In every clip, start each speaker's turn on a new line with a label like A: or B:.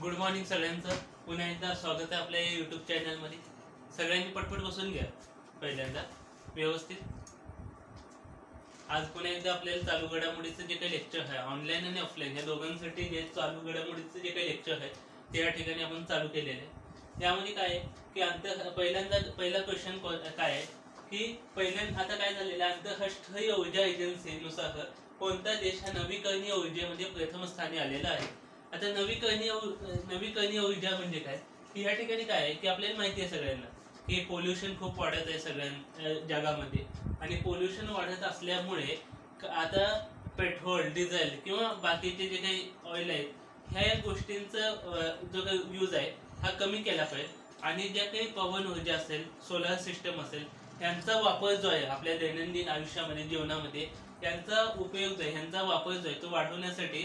A: Good morning सगळ्यांचं. पुन्हा एकदा स्वागत आहे आपल्या यूट्यूब चॅनलमध्ये. सगळ्यांनी पटपट बसून घ्या पहिल्यांदा व्यवस्थित. आज पुन्हा एकदा आपल्याला चालू घडामोडीचं जे काही लेक्चर आहे ऑनलाईन आणि ऑफलाईन या दोघांसाठी जे चालू घडामोडीचं जे काही लेक्चर आहे ते या ठिकाणी आपण चालू केलेलं आहे. त्यामध्ये काय आहे की पहिला क्वेश्चन काय आहे की आता काय झालेलं आहे, आंतरराष्ट्रीय ऊर्जा एजन्सीनुसार कोणता देश हा नवीकरणीय ऊर्जेमध्ये प्रथम स्थानी आलेला आहे. आता नवीकरणीय ऊर्जा म्हणजे काय की या ठिकाणी काय आहे की आपल्याला माहिती आहे सगळ्यांना की पोल्युशन खूप वाढत आहे सगळ्या जगामध्ये. आणि पोल्युशन वाढत असल्यामुळे आता पेट्रोल, डिझेल किंवा बाकीचे जे काही ऑइल आहेत ह्या गोष्टींचा जो काही यूज आहे हा कमी केला पाहिजे. आणि ज्या काही पवन ऊर्जा असेल, सोलर सिस्टम असेल, यांचा वापर जो आहे आपल्या दैनंदिन आयुष्यामध्ये, जीवनामध्ये यांचा उपयोग जो आहे, यांचा वापर जो आहे तो वाढवण्यासाठी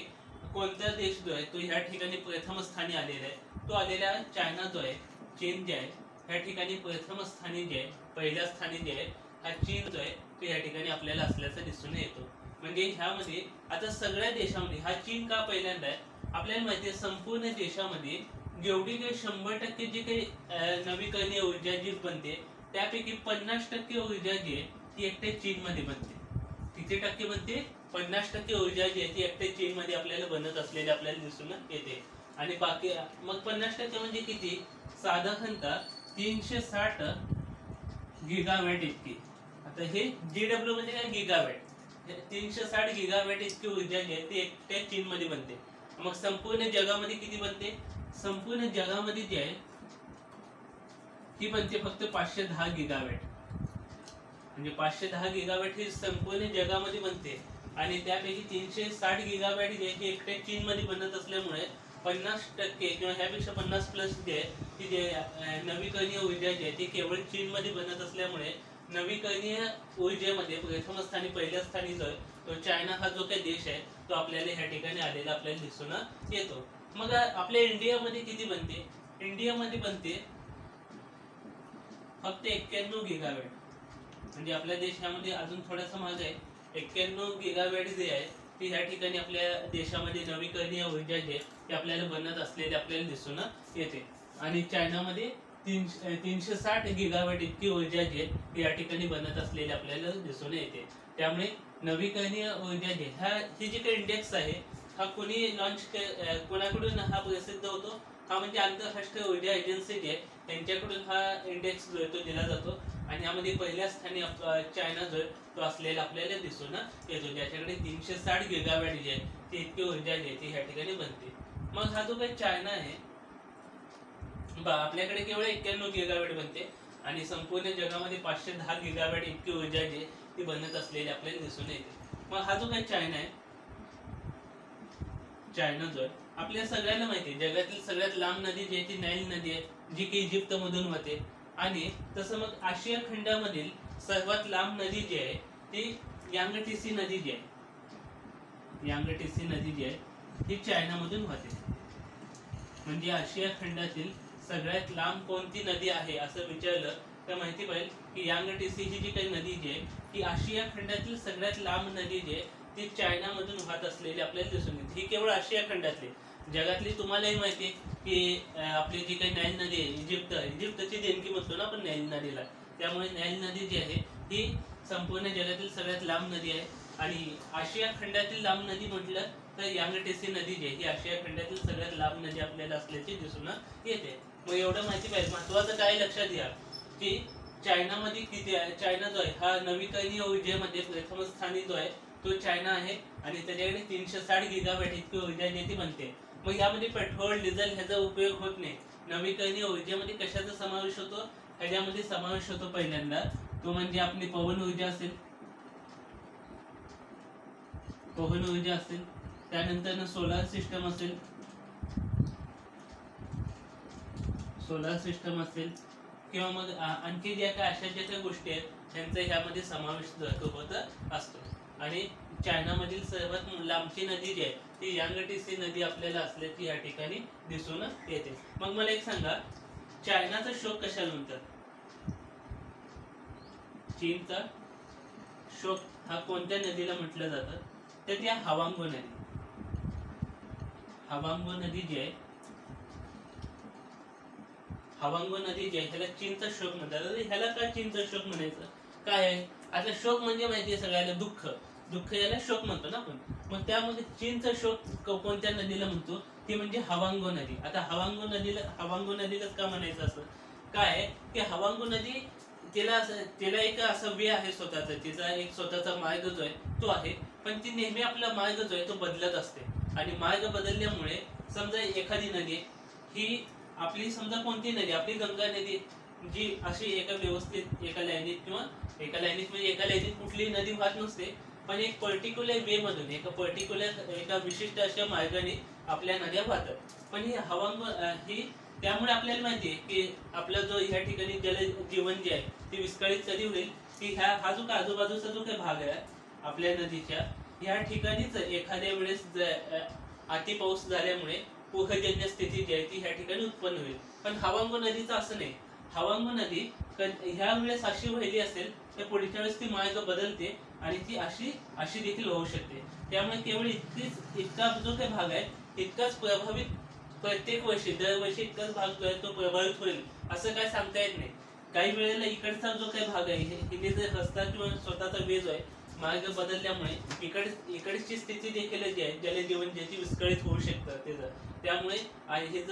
A: कोणता देश जो आहे तो ह्या ठिकाणी प्रथम स्थानी आलेला आहे. तो आलेला चायना जो आहे, चीन जे आहे ह्या ठिकाणी प्रथम स्थानी जे आहे, पहिल्या स्थानी जे आहे हा चीन जो आहे तो ह्या ठिकाणी आपल्याला असल्याचं दिसून येतो. म्हणजे ह्यामध्ये आता सगळ्या देशामध्ये हा चीन का पहिल्यांदा आहे आपल्याला माहिती आहे. संपूर्ण देशामध्ये जेवढी काही 100% जी काही नवीकरणीय ऊर्जा जी बनते त्यापैकी 50% ऊर्जा जी आहे ती एकट्या चीन मध्ये बनते. किती टक्के बनते? 50% ऊर्जा जी आहे ती एकट्या चीन मध्ये आपल्याला बनत असलेली आपल्याला दिसून येते. आणि बाकी मग 50% म्हणजे किती? साधारणतः 360 गिगावॅट इतकी. आता हे GW म्हणजे काय? गिगावॅट. 360 गिगावॅट इतकी ऊर्जा जी आहे ती एकट्या चीन मध्ये बनते. मग संपूर्ण जगामध्ये किती बनते? संपूर्ण जगामध्ये जे आहे ती बनते फक्त 510 गिगावॅट. म्हणजे 510 गिगावॅट ही संपूर्ण जगामध्ये बनते. आणि त्यापैकी 360 गिगावॅट जे आहे एकट्या चीन मध्ये बनत असल्यामुळे 50% किंवा ह्यापेक्षा 50+ जे आहे ती जे नवीकरणीय ऊर्जा जी आहे ती केवळ चीन मध्ये बनत असल्यामुळे नवीकरणीय ऊर्जेमध्ये प्रथम स्थानी, पहिल्या स्थानी जो आहे तो चायना हा जो काही देश आहे तो आपल्याला ह्या ठिकाणी आलेला आपल्याला दिसून येतो. मग आपल्या इंडियामध्ये किती बनते? इंडियामध्ये बनते फक्त 91 गिगावॅट. म्हणजे आपला देश ह्यामध्ये अजून थोडासा मागे आहे. 91 गिगावॅट जे आहे ती ह्या ठिकाणी आपल्या देशामध्ये नवीकरणीय ऊर्जा जी आहे ती आपल्याला बनत असलेली आपल्याला दिसून येते. आणि चायनामध्ये 360 गिगावॅट इतकी ऊर्जा जी आहे ती या ठिकाणी बनत असलेली आपल्याला दिसून येते. त्यामुळे नवीकरणीय ऊर्जा जी ही जी काही इंडेक्स आहे हा कोणी कोणाकडून हा प्रसिद्ध होतो? हा म्हणजे आंतरराष्ट्रीय ऊर्जा एजन्सी जी आहे यांच्याकडून हा इंडेक्स जो आहे तो दिला जातो. आणि यामध्ये पहिल्या स्थानी चायना जो आहे तो असलेला आपल्याला दिसून येतो, ज्याच्याकडे 360 गिगावॅट जी आहे ती इतकी ऊर्जा जी आहे ती ह्या ठिकाणी बनते. मग हा जो काही चायना आहे आपल्याकडे केवळ 91 गिगावॅट बनते आणि संपूर्ण जगामध्ये 510 गिगावॅट इतकी ऊर्जा जी आहे ती बनत असलेली आपल्याला दिसून येते. मग हा जो काही चायना आहे, चायना जो आहे आपल्या सगळ्यांना माहिती आहे जगातील सगळ्यात लांब नदी जी आहे ती नाईल नदी आहे, जी की इजिप्त मधून वाहते. आणि तसं मग आशिया खंडामधील सर्वात लांब नदी जी आहे ती यांगटीसी नदी जी आहे, यांगटीसी नदी जी आहे ही चायना मधून वाहते. म्हणजे आशिया खंडातील सगळ्यात लांब कोणती नदी आहे असं विचारलं तर माहिती पाहिजे की यांगटीसी ही जी काही नदी जी आहे ही आशिया खंडातील सगळ्यात लांब नदी जी आहे ती चायना मधून वाहत असलेली आपल्याला दिसून येते. ही केवळ आशिया खंडातली. जगातली तुम्हालाही माहिती आहे की आपली जी काही नाईल नदी आहे, इजिप्तची देणगी म्हणतो ना आपण नाईल नदीला. त्यामुळे नाईल नदी जी आहे ही संपूर्ण जगातील सगळ्यात लांब नदी आहे. आणि आशिया खंडातील लांब नदी म्हटलं तर यांगटीसी नदी जी आहे ही आशिया खंडातील सगळ्यात लांब नदी आपल्याला असल्याची दिसून येते. मग एवढं माहिती पाहिजे. महत्वाचं काय लक्षात घ्या की चायनामध्ये किती आहे? चायना जो आहे हा नवीकरणीय ऊर्जेमध्ये प्रथम स्थानी जो आहे तो चायना आहे. आणि त्याच्याकडे 360 गिगावॅट इतकी ऊर्जा जी ती बनते. मग यामध्ये पेट्रोल, डिझेल ह्याचा उपयोग होत नाही. नवीकरणीय ऊर्जेमध्ये कशाचा समावेश होतो? ह्याच्यामध्ये समावेश होतो पहिल्यांदा तो म्हणजे आपली पवन ऊर्जा असेल, पवन ऊर्जा असेल, त्यानंतर सोलार सिस्टम असेल, सोलार सिस्टम असेल किंवा मग आणखी ज्या काही अशा ज्या काही गोष्टी आहेत त्यांचा ह्यामध्ये समावेश होत असतो. आणि चायनामधील सर्वात लांबची नदी जी आहे ती यांगटीसी नदी आपल्याला असल्याची या ठिकाणी दिसून येते. मग मला एक सांगा, चायनाचा शोक कशाला म्हणतात? चीनचा शोक हा कोणत्या नदीला म्हटलं जातं? तर ती हवांगो नदी. हवांगो नदी जी आहे हवांगो नदी जी आहे ह्याला चीनचा शोक म्हणतात. ह्याला काय चीनचा शोक म्हणायचं, काय आहे आता शोक म्हणजे माहितीये सगळ्याला दुःख, दुःख याला शोक म्हणतो ना आपण. मग त्यामध्ये चीनचा शोक कोणत्या नदीला म्हणतो, ती म्हणजे हवांगो नदी. आता हवांगो नदीलाच का म्हणायचं असं, काय आहे की हवांगो नदी तिला एक असा वे आहे स्वतःचा, तिचा एक स्वतःचा मार्ग जो आहे तो आहे, पण ती नेहमी आपला मार्ग जो आहे तो बदलत असते. आणि मार्ग बदलल्यामुळे समजा एखादी नदी ही आपली, समजा कोणती नदी, आपली गंगा नदी जी अशी एका व्यवस्थित एका लाईनीत म्हणजे एका लाईनीत कुठलीही नदी वाहत नसते, पण एक पर्टिक्युलर वे मधून एका विशिष्ट अशा मार्गाने आपल्या नद्या वाहतात. पण ही हवांगो ही त्यामुळे आपल्याला माहिती आहे की आपला जो ह्या ठिकाणी जलजीवन जे आहे ते विस्कळीत कधी होईल की हा जो आजूबाजूचा जो काही भाग आहे आपल्या नदीच्या, या ठिकाणीच एखाद्या वेळेस अति पाऊस झाल्यामुळे पूरजन्य स्थिती जी आहे ती ह्या ठिकाणी उत्पन्न होईल. पण हवांगो नदीचं असं नाही. हवांगो नदी ह्या वेळेस अशी वाहिली असेल तर पुढच्या वेळेस ती मार्ग बदलते आणि ती अशी देखील होऊ शकते. त्यामुळे केवळ इतका जो काही भाग आहे इतकाच प्रभावित, प्रत्येक वर्षी दरवर्षी इतकाच भाग जो आहे तो प्रभावित होईल असं काय सांगता येत नाही. काही वेळेला इकडचा जो काही भाग आहे हिने जर रस्ता किंवा स्वतःचा वे जो आहे मार्ग बदलल्यामुळे इकडची स्थिती देखील जी आहे जलजीवन ज्याची विस्कळीत होऊ शकतं. त्यामुळे हे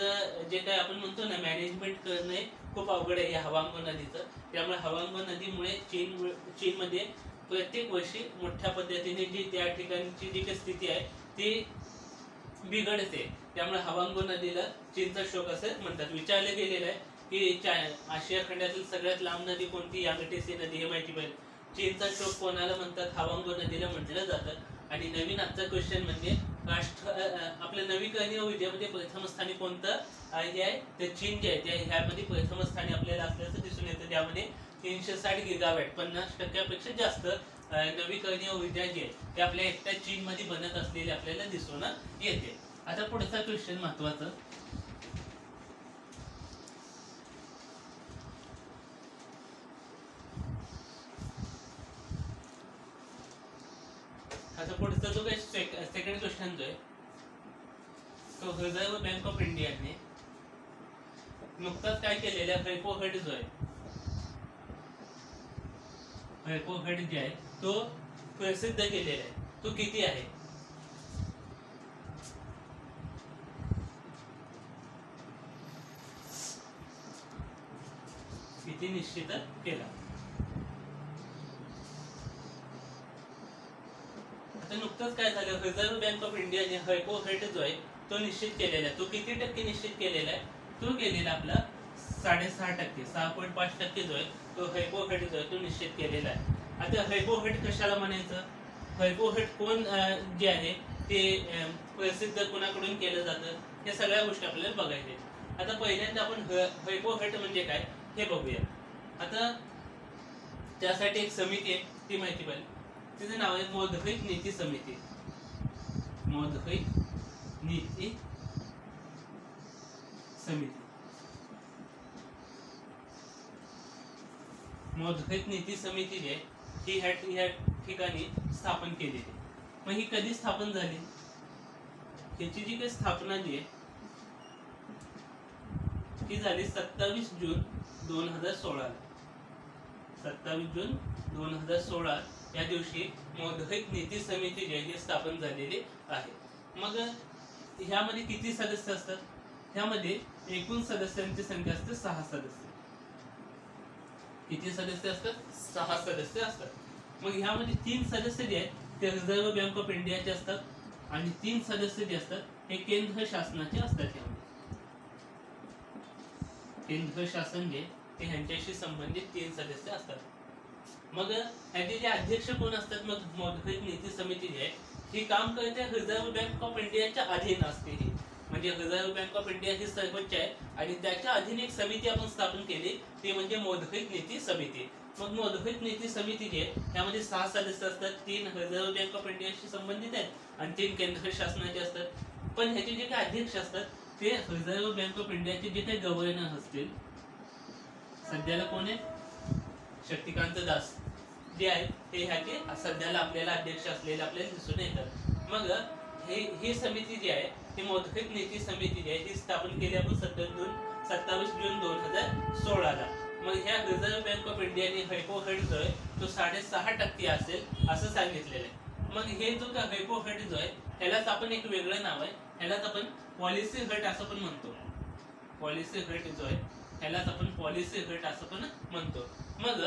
A: जे काय आपण म्हणतो ना मॅनेजमेंट करणे खूप अवघड आहे या हवांगो नदीचं. त्यामुळे हवांगो नदीमुळे चीनमध्ये प्रत्येक वर्षी मोठ्या पद्धतीने जी त्या ठिकाणची जी काही स्थिती आहे ती बिघडते. त्यामुळे हवांगो नदीला चीनचा शोक असं म्हणतात. विचारलं गेलेलं आहे की आशिया खंडातील सगळ्यात लांब नदी कोणती, यांगटीसी नदी, हे माहिती पाहिजे. चीनचा शोक कोणाला म्हणतात, हवांगो नदीला म्हटलं जातं. आणि नवीन आजचा क्वेश्चन म्हणजे आपल्या नवीकरणीय ऊर्जेमध्ये प्रथम स्थानी कोणतं हे आहे, तर चीन जे आहे ह्यामध्ये प्रथम स्थानी आपल्याला असल्याचं दिसून येतं. त्यामध्ये 360 गिगावॅट, 50% जास्त नवीकरणीय ऊर्जा जी आहे ते आपल्या एकट्या चीनमध्ये बनत असलेली आपल्याला दिसून येते. आता पुढचा क्वेश्चन महत्वाचा, आता पुढचा जो काही सेकंड क्वेश्चन जो आहे तो रिझर्व्ह बँक ऑफ इंडियाने नुकताच काय केलेलं आहे, रेपो रेट जो आहे, रेपो रेट जे आहे तो प्रसिद्ध केलेला आहे. तो किती आहे, किती निश्चित केला. आता नुकतंच काय झालं, रिझर्व्ह बँक ऑफ इंडियाने रेपो रेट जो आहे तो निश्चित केलेला आहे. तो किती टक्के निश्चित केलेला आहे, तो केलेला आपला 6.5%, 6.5% जो आहे तो रेपो रेट जो आहे तो निश्चित केलेला आहे. आता रेपो रेट कशाला म्हणायचं, रेपो रेट कोण जे आहे ते प्रसिद्ध कोणाकडून केलं जातं, या सगळ्या गोष्टी आपल्याला बघायच्या. आता पहिल्यांदा आपण रेपो रेट म्हणजे काय हे बघूया. आता त्यासाठी एक समिती आहे ती माहिती पाहिजे. तिचं नाव आहे मौद्रिक नीती समिती. मौद्रिक नीती समिती. मौद्रिक नीती समिती जी आहे ही ह्या ठिकाणी स्थापन केलेली. मग ही कधी स्थापन झाली, याची जी काही स्थापना जी आहे ती झाली 27 जून 2016. 27 जून 2016 या दिवशी मौद्रिक नीती समिती जी आहे स्थापन झालेली आहे. मग ह्यामध्ये किती सदस्य असतात, ह्यामध्ये एकूण सदस्यांची संख्या असते 6 सदस्य. किती सदस्य असतात, 6 सदस्य असतात. मग ह्यामध्ये 3 सदस्य जे आहेत ते रिझर्व्ह बँक ऑफ इंडियाचे असतात आणि 3 सदस्य जे असतात हे केंद्र शासनाचे असतात. केंद्र शासन जे ते ह्यांच्याशी संबंधित 3 सदस्य असतात. मग ह्याचे जे अध्यक्ष कोण असतात, मग मौद्रिक नीती समिती जी आहे ही काम करते रिझर्व्ह बँक ऑफ इंडियाच्या अधीन असते. ही म्हणजे रिझर्व्ह बँक ऑफ इंडिया ही सर्वोच्च आहे आणि त्याच्या अधीन एक समिती आपण स्थापन केली ती म्हणजे मौद्रिक नीती समिती. मग मौद्रिक नीती समिती जी आहे त्यामध्ये 6 सदस्य असतात. 3 रिझर्व्ह बँक ऑफ इंडियाशी संबंधित आहेत आणि 3 केंद्र शासनाचे असतात. पण ह्याचे जे काही अध्यक्ष असतात ते रिझर्व्ह बँक ऑफ इंडियाचे जे काही गव्हर्नर असतील, सध्याला कोण आहे, शक्तिकांत दास जे आहेत ते ह्याचे सध्याला आपल्याला अध्यक्ष असलेले आपल्याला दिसून येतात. मग ही समिती जी आहे ती मौद्रिक नीती समिती जी आहे ती स्थापन केली आपण 27 27 जून 2016ला. मग ह्या रिझर्व्ह बँक ऑफ इंडियाने रेपो रेट जो आहे तो 6.5% असेल असं सांगितलेलं आहे. मग हे जो का रेपो रेट जो आहे ह्यालाच आपण एक वेगळं नाव आहे, ह्यालाच आपण पॉलिसी रेट असं पण म्हणतो. पॉलिसी रेट जो आहे ह्यालाच आपण पॉलिसी रेट असं पण म्हणतो. मग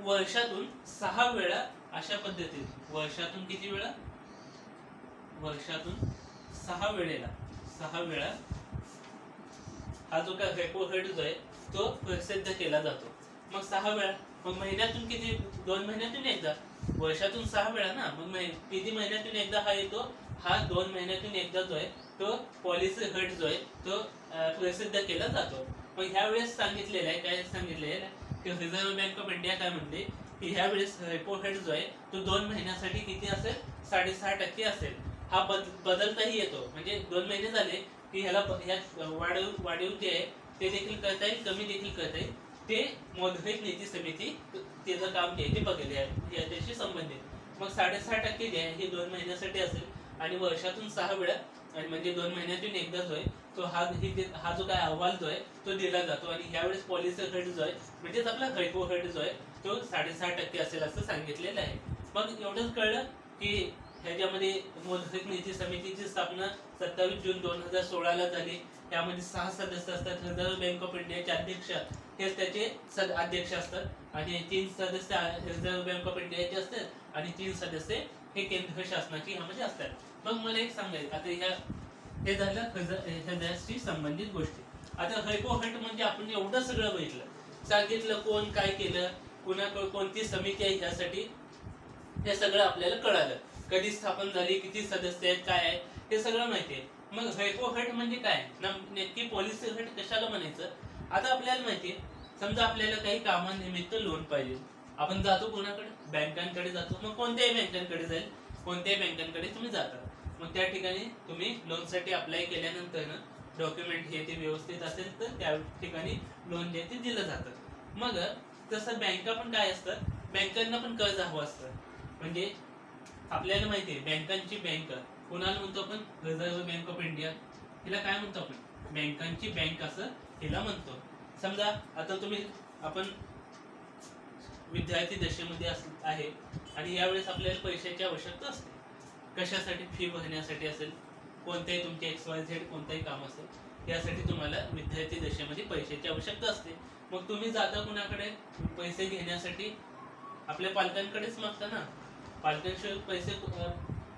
A: वर्षातून 6 वेळा अशा पद्धतीने, वर्षातून किती वेळा, वर्षातून 6 वेळा हा जो काय रेपो रेट जो आहे तो प्रसिद्ध केला जातो. मग 6 वेळा, मग महिन्यातून किती, 2 महिन्यातून एकदा, वर्षातून 6 वेळा ना, मग किती महिन्यातून एकदा हा येतो, हा 2 महिन्यातून एकदा जो आहे तो पॉलिसी रेट जो आहे तो प्रसिद्ध केला जातो. मग ह्या वेळेस सांगितलेलं आहे, काय सांगितलेलं आहे की रिझर्व्ह बँक ऑफ इंडिया काय म्हणते की ह्या वेळेस रेपो रेट जो आहे तो 2 महिन्यासाठी किती असेल, 6.5% असेल. हा बदलताही येतो, म्हणजे 2 महिने झाले की ह्याला वाढीव जे आहे ते देखील करता येईल, कमी देखील करता येईल. ते मौद्रिक नीती समिती त्याचं काम जे आहे ते बघेल याच्याशी संबंधित. मग 6.5% जे आहे हे 2 महिन्यासाठी असेल आणि वर्षातून 6 वेळा, आणि म्हणजे 2 महिन्यातून एकदा जो आहे तो हा जो काय अहवाल जो आहे तो दिला जातो. आणि ह्यावेळेस पॉलिसी रेट जो आहे म्हणजेच आपला रेपो रेट जो आहे तो 6.5% असेल असं सांगितलेलं आहे. मग एवढंच कळलं की ह्याच्यामध्ये मौद्रिक नीती समितीची स्थापना 27 जून 2016ला झाली. त्यामध्ये 6 सदस्य असतात. रिझर्व्ह बँक ऑफ इंडियाचे अध्यक्ष हेच त्याचे अध्यक्ष असतात आणि 3 सदस्य रिझर्व्ह बँक ऑफ इंडियाचे असतात आणि 3 सदस्य हे केंद्र शासनाची ह्यामध्ये असतात. मग मला एक सांगायचं, आता हे झालं ह्याच्याशी संबंधित गोष्टी. आता रेपो रेट म्हणजे आपण एवढं सगळं बघितलं, सांगितलं कोण काय केलं, कोणती समिती आहे ह्यासाठी, हे सगळं आपल्याला कळालं. कधी स्थापन झाली, किती सदस्य आहेत, काय आहे, हे सगळं माहिती आहे. मग रेपो रेट म्हणजे काय, नक्की पॉलिसी रेट कशाला म्हणायचं. आता आपल्याला माहिती आहे, समजा आपल्याला काही कामानिमित्त लोन पाहिजे, आपण जातो कोणाकडे, बँकांकडे जातो. मग कोणत्याही बँकांकडे जाईल, कोणत्याही बँकांकडे तुम्ही जाता. मग त्या ठिकाणी तुम्ही लोनसाठी अप्लाय केल्यानंतर ना डॉक्युमेंट हे ते व्यवस्थित असेल तर त्या ठिकाणी लोन जे ते दिलं जातं. मग तसं बँका पण काय असतं, बँकांना पण कर्ज हवं असतं. म्हणजे आपल्याला माहिती आहे बँकांची बँक कोणाला म्हणतो आपण, रिझर्व्ह बँक ऑफ इंडिया. हिला काय म्हणतो आपण, बँकांची बँक असं हिला म्हणतो. समजा आता आपण विद्यार्थी दशेमध्ये आहे आणि यावेळेस आपल्याला पैशाची आवश्यकता असते. कशासाठी, फी भरण्यासाठी असेल, कोणत्याही तुमचे XYZ कोणताही काम असेल, यासाठी तुम्हाला विद्यार्थी दशेमध्ये पैशाची आवश्यकता असते. मग तुम्ही जाता कुणाकडे, पैसे घेण्यासाठी आपल्या पालकांकडेच मागता ना. पालकांशिवाय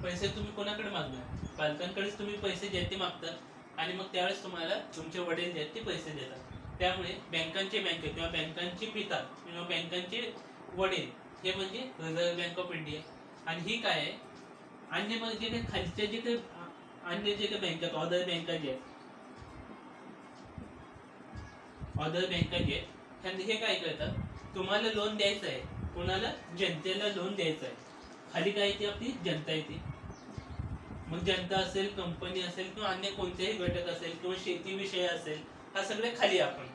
A: पैसे तुम्ही कोणाकडे मागणार, पालकांकडेच तुम्ही पैसे जे ते मागतात आणि मग त्यावेळेस तुम्हाला तुमचे वडील जे ते पैसे देतात. त्यामुळे बँकांचे बँक किंवा बँकांचे पिता किंवा बँकांचे वडील हे म्हणजे रिझर्व्ह बँक ऑफ इंडिया. आणि ही काय आहे, अन्य मग जे काही खालच्या जे काही अन्य जे काही बँका, अदर बँका जे आहेत, अदर बँका जे आहेत हे काय करतात, तुम्हाला लोन द्यायचं आहे, कोणाला, जनतेला लोन द्यायचं आहे. खाली काय येते, आपली जनता येते. मग जनता असेल, कंपनी असेल किंवा अन्य कोणतेही घटक असेल किंवा शेतीविषयी असेल, हा सगळे खाली आपण.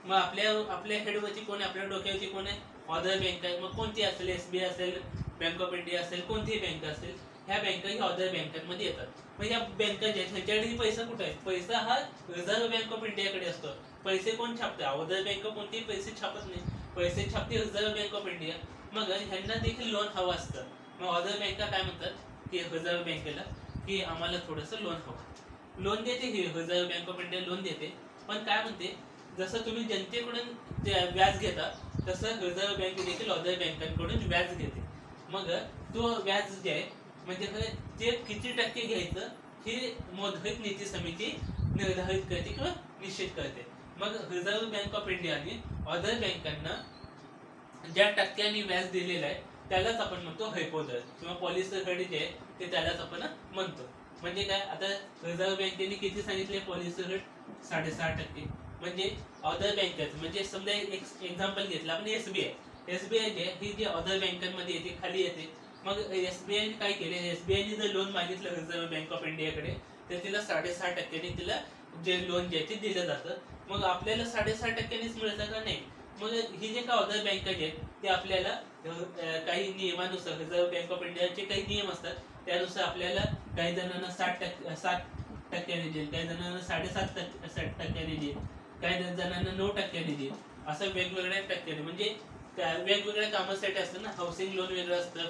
A: मग आपल्या हेडवरती कोण आहे, आपल्या डोक्यावरती कोण आहे, अदर बँक आहे. मग कोणती असेल, SBI असेल, बँक ऑफ इंडिया असेल, कोणतीही बँक असेल, ह्या बँका ही अदर बँकांमध्ये येतात. मग या बँका ज्या ह्याच्याकडे पैसा कुठे आहे, पैसा हा रिझर्व्ह बँक ऑफ इंडियाकडे असतो. पैसे कोण छापते, अदर बँक कोणतेही पैसे छापत नाही, पैसे छापते रिझर्व्ह बँक ऑफ इंडिया. मग ह्यांना देखील लोन हवं असतं. मग अदर बँका काय म्हणतात की रिझर्व्ह बँकेला की आम्हाला थोडंसं लोन हवं. लोन देते ही Reserve Bank of India, loan देते. पण काय म्हणते, जसं तुम्ही जनतेकडून व्याज घेता तसं रिझर्व्ह बँक देखील अदर बँकांकडून व्याज घेते. मग तो व्याज जे आहे म्हणजे ते किती टक्के घ्यायचं ही मौद्रिक नीती समिती निर्धारित करते किंवा निश्चित करते. मग रिझर्व्ह बँक ऑफ इंडियाने अदर बँकांना ज्या टक्क्यांनी व्याज दिलेलं आहे त्यालाच आपण म्हणतो रेपो दर किंवा पॉलिसी रेट जे आहे ते त्यालाच आपण म्हणतो. म्हणजे काय, आता रिझर्व्ह बँकेने किती सांगितले पॉलिसी रेट, 6.5%. म्हणजे अदर बँकेत, म्हणजे समजा एक एक्झाम्पल घेतलं आपण, SBI जे ही जी अदर बँकांमध्ये येते, खाली येते. मग SBI ने काय केले, SBI ने जर लोन मागितलं रिझर्व्ह बँक ऑफ इंडियाकडे तर तिला 6.5%ने तिला जे लोन जे ते दिलं जातं. मग आपल्याला 6.5%नेच मिळतं का, नाही. मग ही जे का अदर बँका जे आहेत ते आपल्याला काही नियमानुसार, रिझर्व्ह बँक ऑफ इंडियाचे काही नियम असतात त्यानुसार आपल्याला काही जणांना 7% देईल, काही जणांना 7.5% देईल, काही जणांना 9% देईल, असं वेगवेगळ्या टक्क्याने, म्हणजे वेगवेगळ्या कामासाठी असतं ना. हाऊसिंग लोन वेगळं असतं,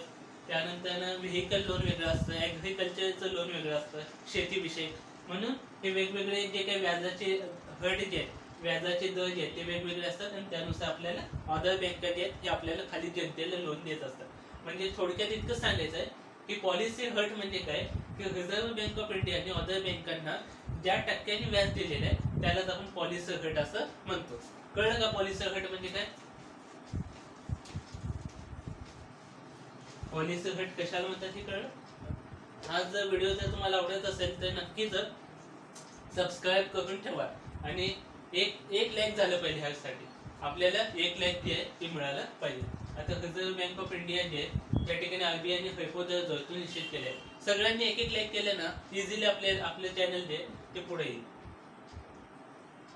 A: त्यानंतर व्हेकल लोन वेगळं असतं, ॲग्रिकल्चरचं लोन वेगळं असतं, शेतीविषयी. म्हणून हे वेगवेगळे जे काही व्याजाचे हट जे आहेत, व्याजाचे दर जे आहेत ते वेगवेगळे असतात, आणि त्यानुसार आपल्याला अदर बँका जे आहेत ते आपल्याला खाली जनतेला लोन देत असतात. म्हणजे थोडक्यात इतकं सांगायचं आहे की पॉलिसी हट म्हणजे काय, की रिझर्व्ह बँक ऑफ इंडियाने अदर बँकांना ज्या टक्क्याने व्याज दिलेलं आहे त्यालाच आपण पॉलिसी हट असं म्हणतो. कळलं का पॉलिसी हट म्हणजे काय? पॉलिसी हट कशाला म्हणतात हे कळलं? आज जर व्हिडिओ जर तुम्हाला आवडत असेल तर नक्कीच सबस्क्राईब करून ठेवा, आणि एक लाईक झालं पाहिजे. ह्यासाठी आपल्याला 1 लाईक जे आहे ते मिळालं पाहिजे. आता रिझर्व्ह बँक ऑफ इंडिया जे आहे त्या ठिकाणी आरबीआयने रेपो दर जो तो निश्चित केला आहे. सगळ्यांनी 1 लाईक केलं ना, इझिली आपलं चॅनल जे ते पुढे येईल.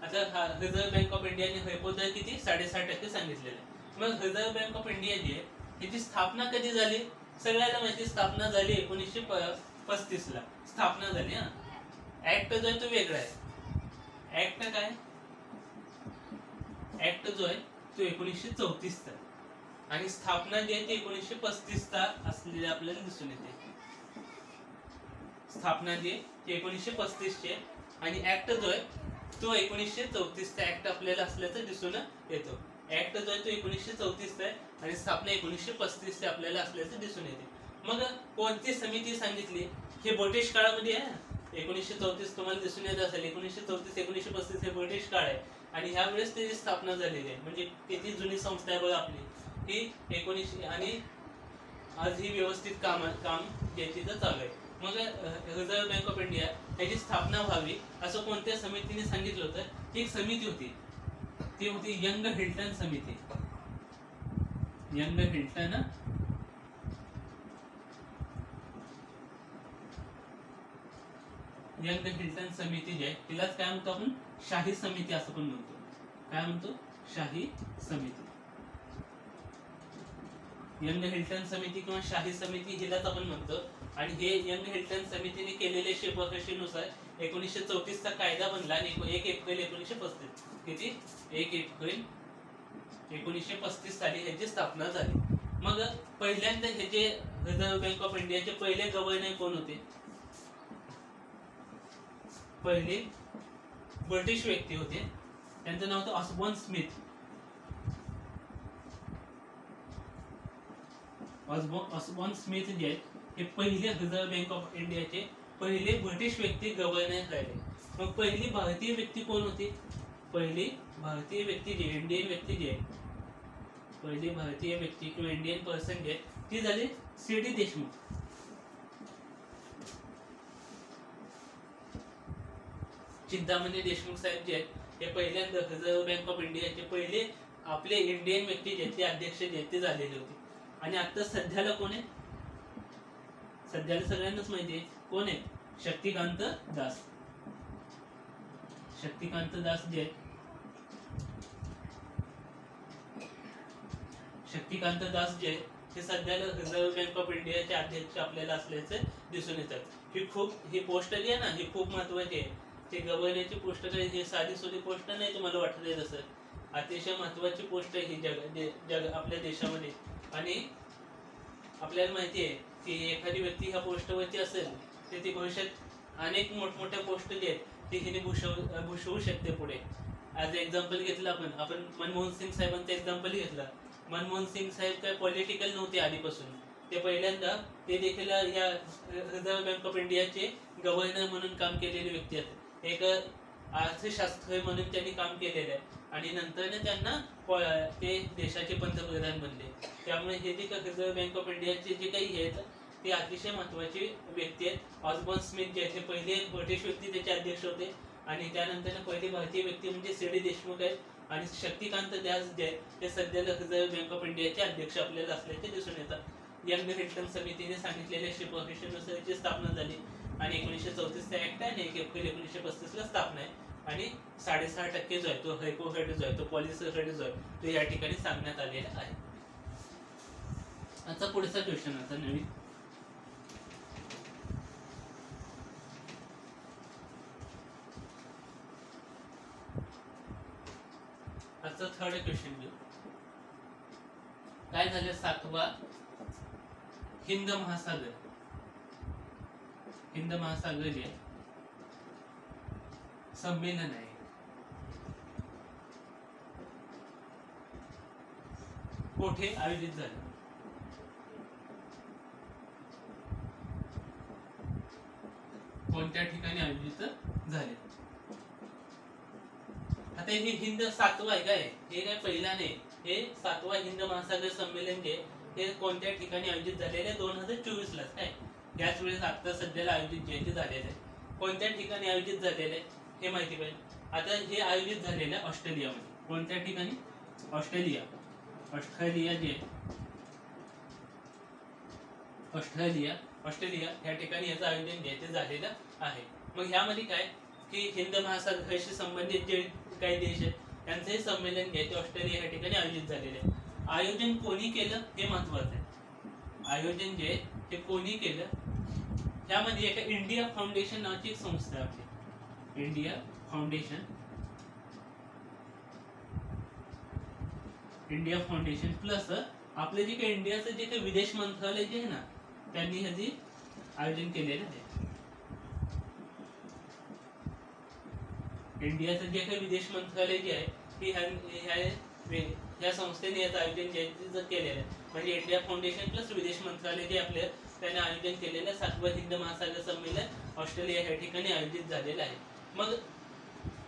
A: आता रिझर्व्ह बँक ऑफ इंडियाने रेपो दर किती 6.5% सांगितलेला आहे. मग रिझर्व्ह बँक ऑफ इंडिया जी आहे त्याची स्थापना कधी झाली? सगळ्याला माहिती, स्थापना झाली 1935 ला स्थापना झाली. ऍक्ट जो आहे तो वेगळा आहे. ऍक्ट काय? ऍक्ट जो आहे तो 1934 चा, आणि स्थापना जी आहे ती 1935 चा असलेली आपल्याला दिसून येते. स्थापना जी आहे ती 1935 ची आहे, आणि ऍक्ट जो आहे तो 1934 चा ऍक्ट आपल्याला असल्याचं दिसून येतो. ऍक्ट जो आहे तो 1934 चा आहे, आणि स्थापना 1935 ची आपल्याला असल्याचं दिसून येते. मग कोणती समिती सांगितली? हे ब्रिटिश काळामध्ये आहे. 1934 तुम्हाला दिसून येत असेल. 1934 1935 हे ब्रिटिश काळ आहे, आणि ह्या वेळेस त्याची स्थापना झालेली आहे. म्हणजे किती जुनी संस्था आहे बघा आपली ही 1900, आणि आज ही व्यवस्थित काम जे तिथं चालू आहे. मग रिझर्व्ह बँक ऑफ इंडिया याची स्थापना व्हावी असं कोणत्या समितीने सांगितलं होतं? एक समिती होती, ती होती यंग हिल्टन समिती. यंग हिल्टन समिती जी आहे तिलाच काय म्हणतो आपण? शाही समिती असं पण म्हणतो. काय म्हणतो? शाही समिती. यंग हिल्टन समिती किंवा शाही समिती हिलाच आपण म्हणतो. आणि हे यंग हिल्टन समितीने केलेल्या शिफारशीनुसार 1934 चा कायदा बनला, आणि 1 एप्रिल 1935 किती 1 एप्रिल 1935 साली ह्याची स्थापना झाली. मग पहिल्यांदा हे जे रिझर्व्ह बँक ऑफ इंडियाचे पहिले गव्हर्नर कोण होते? पहिले ब्रिटिश व्यक्ती होते, त्यांचं नाव होतं ऑसबॉर्न स्मिथ. ऑसबॉर्न स्मिथ जे आहेत हे पहिले रिझर्व्ह बँक ऑफ इंडियाचे पहिले ब्रिटिश व्यक्ती गव्हर्नर राहिले. मग पहिली भारतीय व्यक्ती कोण होती? पहिली भारतीय व्यक्ती जे इंडियन व्यक्ती जे आहे, पहिली भारतीय व्यक्ती किंवा इंडियन पर्सन जे ती झाली सी.डी. देशमुख. चिंतामणी देशमुख साहेब जे आहेत हे पहिल्यांदा रिझर्व्ह बँक ऑफ इंडियाचे पहिले आपले इंडियन व्यक्ती जे ते अध्यक्ष जे ते झालेले होते. आणि आता सध्याला कोण आहे? सध्याला सगळ्यांनाच माहिती आहे कोण आहे? शक्तिकांत दास. शक्तिकांत दास जे शक्तिकांत दास जे हे सध्याला रिझर्व्ह बँक ऑफ इंडियाचे अध्यक्ष आपल्याला असल्याचे दिसून येतात. ही पोस्ट जी आहे ना ही खूप महत्वाची आहे. ते गव्हर्नरची पोस्ट काय ही साधी सोधी पोस्ट नाही तुम्हाला वाटत आहे तसं. अतिशय महत्वाची पोस्ट आहे ही जग आपल्या देशामध्ये. आणि आपल्याला माहिती आहे की एखादी व्यक्ती ह्या पोस्टवरती असेल तर ती भविष्यात अनेक मोठमोठ्या पोस्ट जे आहेत ते हिने भूषवू शकते पुढे. ॲज एक्झाम्पल घेतलं आपण मनमोहन सिंग साहेबांचं एक्झाम्पल घेतलं. मनमोहन सिंग साहेब काय पॉलिटिकल नव्हते आधीपासून. ते पहिल्यांदा ते देखील या रिझर्व्ह बँक ऑफ इंडियाचे गव्हर्नर म्हणून काम केलेले व्यक्ती आहेत. एक अर्थशास्त्र म्हणून त्यांनी काम केलेलं आहे, आणि नंतर त्यांना ते देशाचे पंतप्रधान बनले. त्यामुळे हे जे रिझर्व्ह बँक ऑफ इंडियाचे जे काही आहेत ते अतिशय महत्वाचे व्यक्ती आहेत. ऑसबॉर्न स्मिथ जे आहेत पहिले ब्रिटिश व्यक्ती त्याचे अध्यक्ष होते, आणि त्यानंतर पहिली भारतीय व्यक्ती म्हणजे सी.डी. देशमुख आहेत. आणि शक्तिकांत दास जे आहेत ते सध्याला रिझर्व्ह बँक ऑफ इंडियाचे अध्यक्ष आपल्याला असल्याचे दिसून येतात. यंग हिल्टन समितीने सांगितलेल्या शिफारशीनुसार याची स्थापना झाली, आणि 1934 चा ऍक्ट आहे, आणि 1 एप्रिल 1935 ला स्थापना आहे. आणि 6.5% जो आहे तो रेपो रेट जो आहे तो पॉलिसी रेट जो आहे तो या ठिकाणी सांगण्यात आलेला आहे. आता पुढचा क्वेश्चन आता नवीन आजचा थर्ड क्वेश्चन घेऊ. काय झालं? 7वा हिंद महासागर जे संमेलन आहे कोठे आयोजित झालं? कोणत्या ठिकाणी आयोजित झाले? आता हे हिंद 7वा आहे काय? हे काय पहिला नाही. हे 7वा हिंद महासागर संमेलन जे हे कोणत्या ठिकाणी आयोजित झालेले? 2024 ला काय? याच वेळेस आता सध्याला आयोजित जे ते झालेले आहे. कोणत्या ठिकाणी आयोजित झालेले हे माहिती पाहिजे. आता हे आयोजित झालेलं आहे ऑस्ट्रेलियामध्ये. कोणत्या ठिकाणी? ऑस्ट्रेलिया या ठिकाणी याचं आयोजन जे ते झालेलं आहे. मग ह्यामध्ये काय की हिंद महासागराशी संबंधित जे काही देश आहेत त्यांचे हे संमेलन जे ते ऑस्ट्रेलिया या ठिकाणी आयोजित झालेले आहे. आयोजन कोणी केलं हे महत्वाचं आहे. आयोजन जे हे कोणी केलं? त्यामध्ये एका इंडिया फाउंडेशन नावाची एक संस्था आहे आपली. इंडिया फाउंडेशन प्लस आपले जे काही इंडियाचं जे काही विदेश मंत्रालय जे आहे ना त्यांनी ह्याची आयोजन केलेलं आहे. इंडियाचं जे काही विदेश मंत्रालय जे आहे ह्या संस्थेने याचं आयोजन जे केलेलं आहे. म्हणजे इंडिया फाउंडेशन प्लस विदेश मंत्रालय जे आपले त्याने आयोजन केलेलं 7वं हिंद महासागर संमेलन ऑस्ट्रेलिया या ठिकाणी आयोजित झालेलं आहे. मग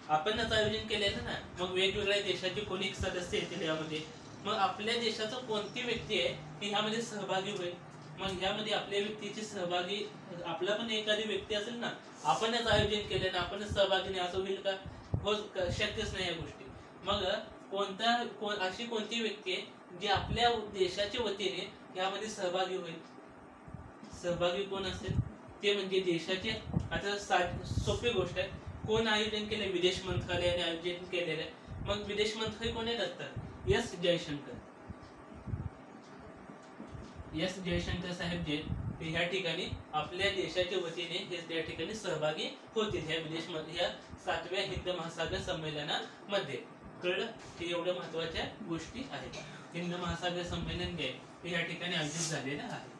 A: आपणच आयोजन केलेलं ना. मग वेगवेगळ्या देशाचे कोणी सदस्य येतील यामध्ये. मग आपल्या देशाचा कोणती व्यक्ती आहे ती ह्यामध्ये सहभागी होईल. मग ह्यामध्ये आपल्या व्यक्तीची सहभागी आपला पण एखादी व्यक्ती असेल ना. आपणच आयोजन केलं ना आपणच सहभागी नाही असं होईल का? हो, शक्यच नाही या गोष्टी. मग अशी कोणती व्यक्ती आहे जी आपल्या देशाच्या वतीने यामध्ये सहभागी होईल? सहभागी कोण असेल ते म्हणजे देशाचे. आता सोपी गोष्ट आहे. कोण आयोजन केले? विदेश मंत्रालयाने आयोजन केलेलं आहे. मग विदेश मंत्री कोण असतात? एस जयशंकर साहेब जे ह्या ठिकाणी आपल्या देशाच्या वतीने हे त्या ठिकाणी सहभागी होतील ह्या 7व्या हिंद महासागर संमेलनामध्ये. कळलं? हे एवढ्या महत्वाच्या गोष्टी आहेत. हिंद महासागर संमेलन जे हे या ठिकाणी आयोजित झालेलं आहे.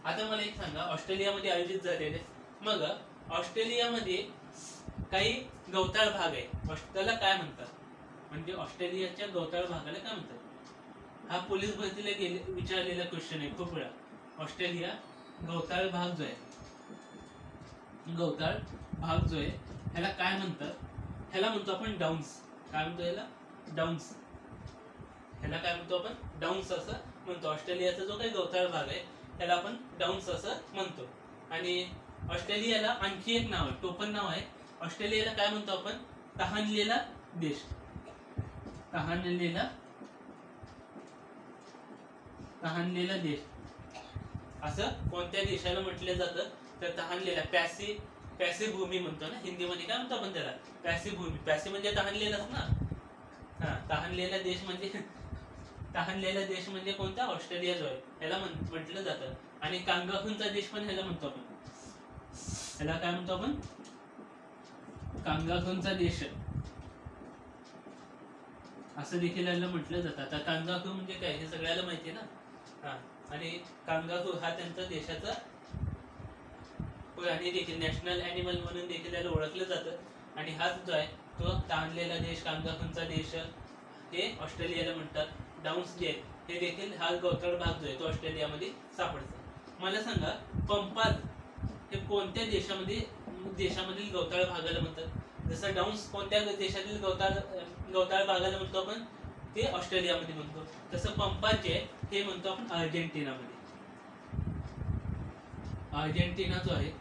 A: आता मला एक सांगा, ऑस्ट्रेलियामध्ये आयोजित झालेले. मग ऑस्ट्रेलियामध्ये काही गवताळ भाग आहे. त्याला काय म्हणतात? म्हणजे ऑस्ट्रेलियाच्या गवताळ भागाला काय म्हणतात? हा पोलीस भरतीला विचारलेला क्वेश्चन आहे खूप वेळा. ऑस्ट्रेलिया गवताळ भाग जो आहे ह्याला काय म्हणतात? ह्याला म्हणतो आपण डाउन्स. काय म्हणतो ह्याला? डाउन्स. ह्याला काय म्हणतो आपण? डाउन्स असं म्हणतो. ऑस्ट्रेलियाचा जो काही गवताळ भाग आहे त्याला आपण डाउन्स असं म्हणतो. आणि ऑस्ट्रेलियाला आणखी एक नाव आहे, टोपण नाव आहे. ऑस्ट्रेलियाला काय म्हणतो आपण? तहानलेला देश. तहानलेला देश असं कोणत्या देशाला म्हटलं जातं? तर तहानलेला, प्यासी भूमी म्हणतो ना हिंदीमध्ये. काय म्हणतो आपण त्याला? प्यासी भूमी. प्यासी म्हणजे तहानलेलाच ना. हा, तहानलेला देश म्हणजे कोणता? ऑस्ट्रेलिया जो आहे ह्याला म्हटलं जातं. आणि कांगारूंचा देश पण ह्याला म्हणतो आपण. ह्याला काय म्हणतो आपण? कांगारूंचा देश असं देखील याला म्हटलं जातं. आता कांगारू म्हणजे काय हे सगळ्याला माहिती आहे ना. हा, आणि कांगारू हा त्यांचा देशाचा प्राणी देखील नॅशनल ॲनिमल म्हणून देखील याला ओळखलं जातं. आणि हाच जो आहे तो ताणलेला देश, कांगारूंचा देश हे ऑस्ट्रेलियाला म्हणतात. डाउन्स जे हे देखील हा गवताळ भाग जो आहे तो ऑस्ट्रेलियामध्ये सापडतो. मला सांगा, पंपाज हे कोणत्या देशामधील गवताळ भागाला म्हणतात? जसं डाउन्स कोणत्या देशातील गवताळ भागाला म्हणतो आपण? ते ऑस्ट्रेलियामध्ये म्हणतो. तसं पंपाज जे हे म्हणतो आपण अर्जेंटिनामध्ये. अर्जेंटिना जो आहे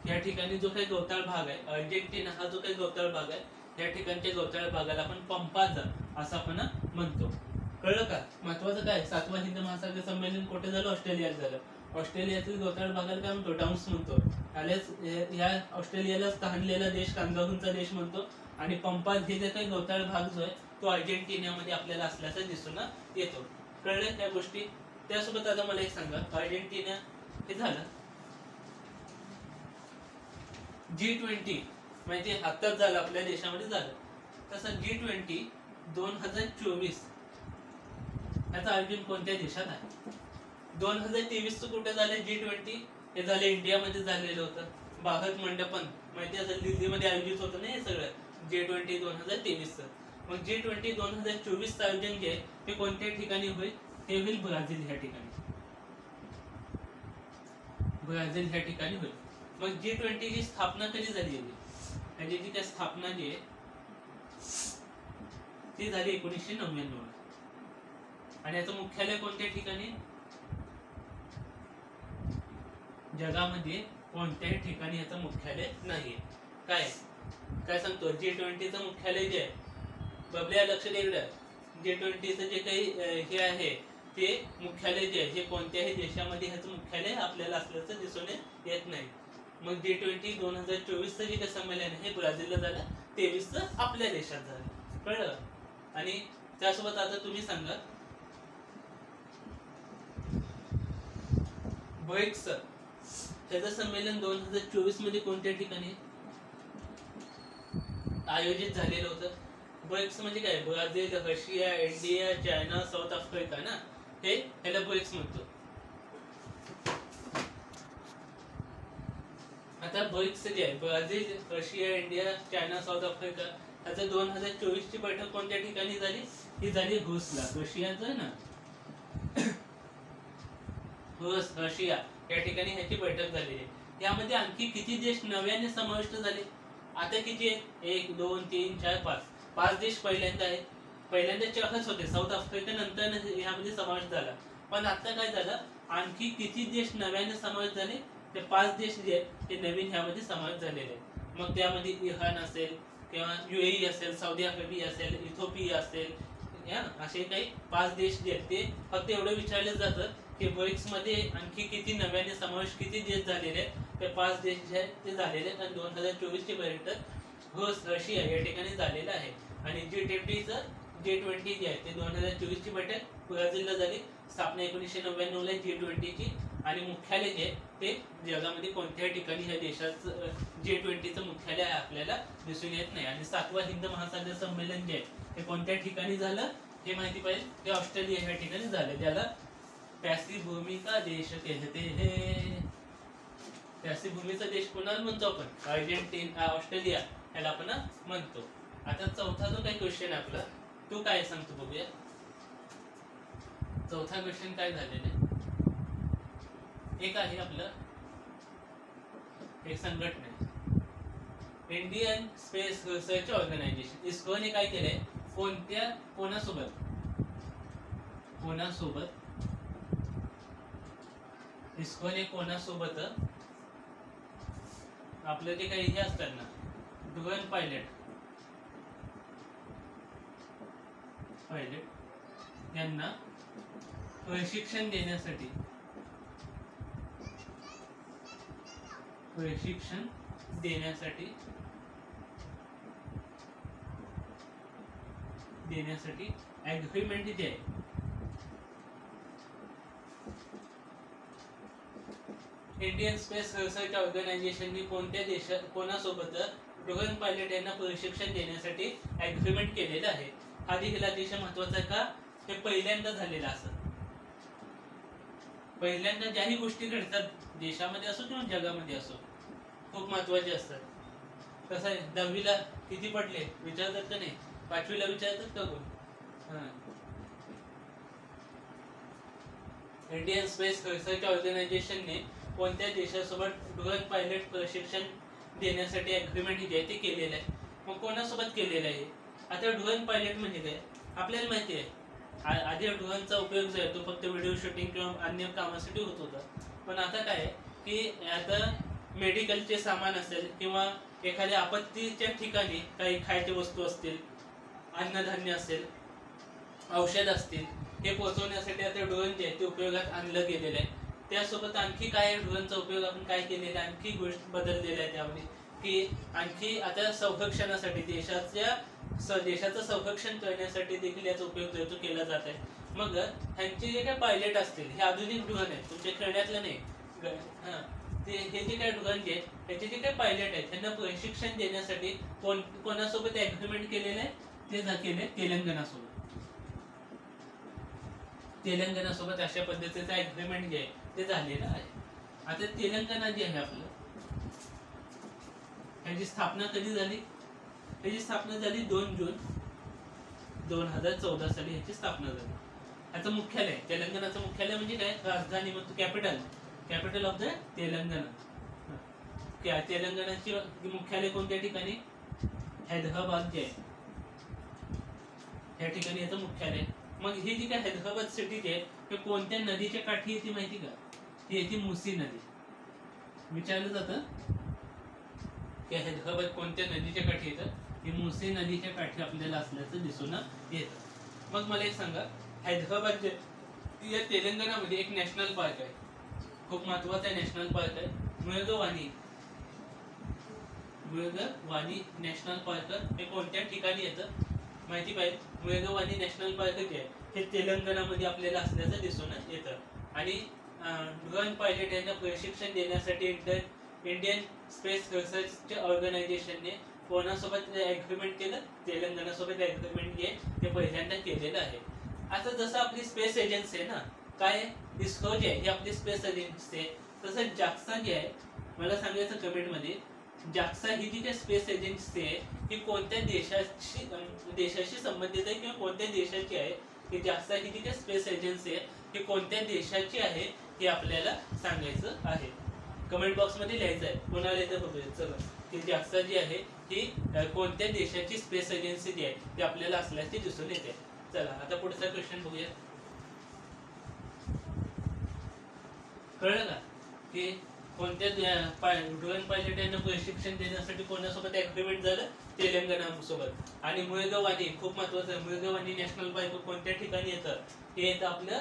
A: या ठिकाणी जो काही गवताळ भाग आहे, अर्जेंटिना हा जो काही गवताळ भाग आहे या ठिकाणच्या गवताळ भागाला आपण पंपाज असं आपण म्हणतो. कळलं का? महत्वाचं काय? 7वा हिंद महासागर संमेलन कुठे झालं? ऑस्ट्रेलियात झालं. ऑस्ट्रेलियातील गवताळ भागाला काय म्हणतो? डाउन्स म्हणतो. ह्या ऑस्ट्रेलियाला तहानलेला देश, कांगारूंचा देश म्हणतो. आणि पंपाज हे जे काही गवताळ भाग जो आहे तो अर्जेंटिनामध्ये आपल्याला असल्याचं दिसून येतो. कळलं त्या गोष्टी? त्यासोबत आता मला एक सांगा, अर्जेंटिना हे झालं. G20 माहिती आत्ताच झालं आपल्या देशामध्ये झालं. तसं G20 2024 याचं आयोजन कोणत्या देशात आहे? 2023 कुठे झाले? G20 हे झाले इंडियामध्ये झालेलं होतं. भारत मंडपन माहिती असेल दिल्लीमध्ये आयोजित होतं ना हे सगळं G20 2023. मग G20 2024 आयोजन जे आहे ते कोणत्या ठिकाणी होईल? ते होईल ब्राझील ह्या ठिकाणी. ब्राझील ह्या ठिकाणी होईल. मग G20 ची स्थापना कधी झाली? त्याची जी काय स्थापना जी आहे ती झाली 1999. आणि याचं मुख्यालय कोणत्या ठिकाणी? जगामध्ये कोणत्याही ठिकाणी याचं मुख्यालय नाहीये. काय काय सांगतो? G20चं मुख्यालय जे आहे बबल्या लक्ष दे इकडं. G20चं जे काही हे आहे ते मुख्यालय जे आहे हे कोणत्याही देशामध्ये ह्याचं मुख्यालय आपल्याला असल्याचं दिसून येत नाही. मग G20 2024चं जे काही संमेलन आहे हे ब्राझीलला झालं, 23चं आपल्या देशात झालं. कळलं? आणि त्यासोबत आता तुम्ही सांगा ब्रिक्स त्याचं संमेलन 2024 मध्ये कोणत्या ठिकाणी आयोजित झालेलं होतं? ब्रिक्स म्हणजे काय? Brazil, Russia, India, China, south Africa ना, हे ह्याला ब्रिक्स म्हणतो. आता ब्रिक्स जे आहे Brazil, Russia, India, China, south Africa त्याचं 2024 ची बैठक कोणत्या ठिकाणी झाली? ही झाली रूसला. रशियाचं ना रूस, रशिया या ठिकाणी ह्याची बैठक झालेली आहे. यामध्ये आणखी किती देश नव्याने समाविष्ट झाले? आता किती आहेत? 1 2 3 4 5 5 देश पहिल्यांदा आहेत. पहिल्यांदा 4च होते, साऊथ आफ्रिका नंतर यामध्ये समावेश झाला. पण आता काय झालं? आणखी किती देश नव्याने समावेश झाले? ते 5 देश जे आहेत ते नवीन ह्यामध्ये समावेश झालेले आहेत. मग त्यामध्ये इराण असेल किंवा UAE असेल, सौदी अरेबिया असेल, इथिओपिया असेल, असे काही 5 देश जे आहेत ते फक्त एवढं विचारले जातं की ब्रिक्स मध्ये आणखी किती नव्याने समावेश किती देश झालेले आहेत? ते 5 देश जे आहेत ते झालेले आहेत. आणि 2024 ची बैठक रूस, रशिया या ठिकाणी झालेलं आहे. आणि G20 जे आहे ते 2024 ची बैठक ब्राझीलला झाली. स्थापना 1999 ला G20 ची. आणि मुख्यालय जे ते जगामध्ये कोणत्याही ठिकाणी ह्या देशाचं G20चं मुख्यालय आपल्याला दिसून येत नाही. आणि 7वा हिंद महासागर संमेलन जे आहे ते कोणत्या ठिकाणी झालं हे माहिती पाहिजे. ते ऑस्ट्रेलिया ह्या ठिकाणी झालं, ज्याला प्यासी भूमी का देश कहते हैं. प्यासी भूमीचा देश कोणाला म्हणतो आपण? अर्जेंटिना, ऑस्ट्रेलिया याला आपण म्हणतो. आता चौथा जो काही क्वेश्चन आहे आपला तो काय सांगतो बघूया. चौथा क्वेश्चन काय झालेला आहे? एक आहे आपलं एक संघटना आहे इंडियन स्पेस रिसर्च ऑर्गनायझेशन. इस्रोने काय केलंय? कोणासोबत इस्रोने कोणासोबत आपलं जे काही हे असतात ना ड्रोन पायलट यांना प्रशिक्षण देण्यासाठी ॲग्रीमेंट जे आहे इंडियन स्पेस रिसर्च ऑर्गनायझेशनने कोणासोबत ड्रोन पायलट यांना प्रशिक्षण देण्यासाठी ॲग्रीमेंट केलेलं आहे. हा देखील अतिशय महत्वाचा का? हे पहिल्यांदा झालेलं असं. पहिल्यांदा ज्याही गोष्टी घडतात देशामध्ये असो किंवा जगामध्ये असो खूप महत्वाचे असतात. कसं आहे 10वीला किती पडले विचारतात का नाही? 5वीला विचारतात का कोण? इंडियन स्पेस रिसर्च ऑर्गनायझेशनने कोणत्या देशासोबत ड्रोन पायलट प्रशिक्षण देण्यासाठी ॲग्रीमेंट जे आहे ते केलेलं आहे. मग कोणासोबत केलेलं आहे? आता ड्रोन पायलट म्हणजे काय आपल्याला माहिती आहे. आधी ड्रोनचा उपयोग जो आहे तो फक्त व्हिडिओ शूटिंग किंवा अन्य कामासाठी होत होता. पण आता काय आहे की आता मेडिकलचे सामान असेल किंवा एखाद्या आपत्तीच्या ठिकाणी काही खायच्या वस्तू असतील, अन्नधान्य असेल, औषध असतील, हे पोहोचवण्यासाठी आता ड्रोन जे आहे ते उपयोगात आणलं गेलेलं आहे. त्यासोबत आणखी काय ड्रोनचा उपयोग आपण काय केलेला आहे? आणखी गोष्ट बदललेल्या आहे त्यामध्ये की आणखी आता संरक्षणासाठी देशाचं संरक्षण करण्यासाठी देखील याचा उपयोग जो केला जात आहे. मग ह्यांचे जे काही पायलट असतील हे आधुनिक ड्रोन आहेत, तुमच्या खेळण्यातलं नाही. हे जे काही ड्रोन जे आहेत त्याचे जे काही पायलट आहेत त्यांना प्रशिक्षण देण्यासाठी कोणासोबत ॲग्रीमेंट केलेलं आहे? ते केले तेलंगणासोबत. तेलंगणासोबत अशा पद्धतीचं ऍग्रीमेंट जे आहे ते झालेलं आहे. आता तेलंगणा जे आहे आपलं, ह्याची स्थापना कधी झाली? ह्याची स्थापना झाली 2 जून 2014 साली ह्याची स्थापना झाली. ह्याचं मुख्यालय, तेलंगणाचं मुख्यालय म्हणजे काय? राजधानी म्हणतो, कॅपिटल ऑफ द तेलंगणा. तेलंगणाची मुख्यालय कोणत्या ठिकाणी? हैदराबाद जे आहे या ठिकाणी याचं मुख्यालय. मग ही जी काय हैदराबाद सिटी जी आहे ते कोणत्या नदीच्या काठी येते माहिती का? ती येते मुसी नदी. विचारलं जातं की हैदराबाद कोणत्या नदीच्या काठी येतं? ही मुसी नदीच्या काठी आपल्याला असल्याचं दिसून येतं. मग मला एक सांगा, हैदराबाद जे या तेलंगणामध्ये एक नॅशनल पार्क आहे, खूप महत्वाचा नॅशनल पार्क आहे, मुळगवानी नॅशनल पार्क. हे कोणत्या ठिकाणी येतं माहिती पाहिजे? मुळगवानी नॅशनल पार्क जे आहे हे तेलंगणामध्ये आपल्याला असल्याचं दिसून येतं. आणि ड्रोन पायलट यांना प्रशिक्षण देण्यासाठी इंडियन स्पेस रिसर्च ऑर्गनायझेशनने कोणासोबत ऍग्रीमेंट केलं? तेलंगणासोबत ऍग्रीमेंट जे ते पहिल्यांदा केलेलं आहे. आता जसं आपली स्पेस एजन्सी आहे ना, काय इस्रो जे आहे ही आपली स्पेस एजन्सी आहे, तसं जाक्सा जे आहे, मला सांगायचं कमेंटमध्ये, जाक्सा ही जी स्पेस एजन्सी आहे ही कोणत्या देशाशी संबंधित आहे किंवा कोणत्या देशाची आहे? की जाक्सा ही जी स्पेस एजन्सी आहे ही कोणत्या देशाची आहे हे आपल्याला सांगायचं आहे. कमेंट बॉक्स मध्ये लिहायचं आहे. कोणाला येतं बघूया. चला, की जाक्सा जी आहे ही कोणत्या देशाची स्पेस एजन्सी जी आहे ती आपल्याला असल्याचे दिसून येते. चला आता पुढचा क्वेश्चन बघूया. कळलं का की कोणत्या ड्रोन पायलट यांना प्रशिक्षण देण्यासाठी कोणासोबत ऍग्रीमेंट झालं? तेलंगणा सोबत. आणि मुळगवानी खूप महत्वाचं आहे. मुळगवानी नॅशनल पार्क कोणत्या ठिकाणी येतं? हे येतं आपलं